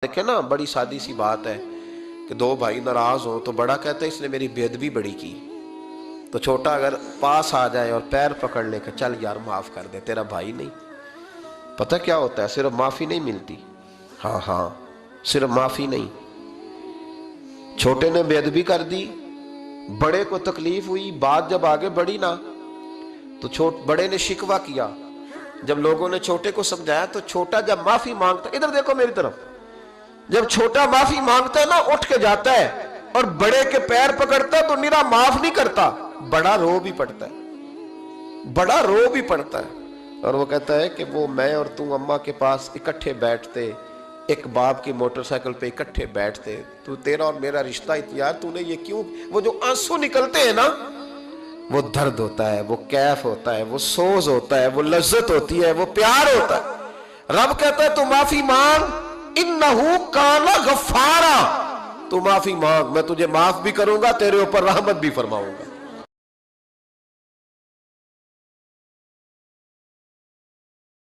دیکھیں نا، بڑی سادی سی بات ہے کہ دو بھائی ناراض ہوں تو بڑا کہتا ہے اس نے میری بے ادبی بڑی کی، تو چھوٹا اگر پاس آ جائے اور پیر پکڑ لے کہ چل یار معاف کر دے، تیرا بھائی نہیں۔ پتہ کیا ہوتا ہے؟ صرف معافی نہیں ملتی، ہاں صرف معافی نہیں، چھوٹے نے بے ادبی کر دی، بڑے کو تکلیف ہوئی، بات جب آگے بڑھی نا تو بڑے نے شکوہ کیا، جب لوگوں نے چھوٹے کو سمجھایا تو چھوٹا جب معافی مانگتا، ادھر دیکھو میری طرف، جب چھوٹا معافی مانگتا ہے نا اٹھ کے جاتا ہے اور بڑے کے پیر پکڑتا ہے تو نرا معاف نہیں کرتا، بڑا رو بھی پڑتا ہے، بڑا رو بھی پڑتا ہے، اور وہ کہتا ہے کہ وہ میں اور تم اماں کے پاس اکٹھے بیٹھتے، ایک باپ کی موٹر سائیکل پہ اکٹھے بیٹھتے، تو تیرا اور میرا رشتہ اتیار تو نے یہ کیوں؟ وہ جو آنسو نکلتے ہیں نا، وہ درد ہوتا ہے، وہ کیف ہوتا ہے، وہ سوز ہوتا ہے، وہ لذت ہوتی ہے، وہ پیار ہوتا ہے۔ رب کہتا ہے تو معافی مانگ، انہو کان غفارا، تو معافی مانگ، میں تجھے معاف بھی کروں گا، تیرے اوپر رحمت بھی فرماؤں گا۔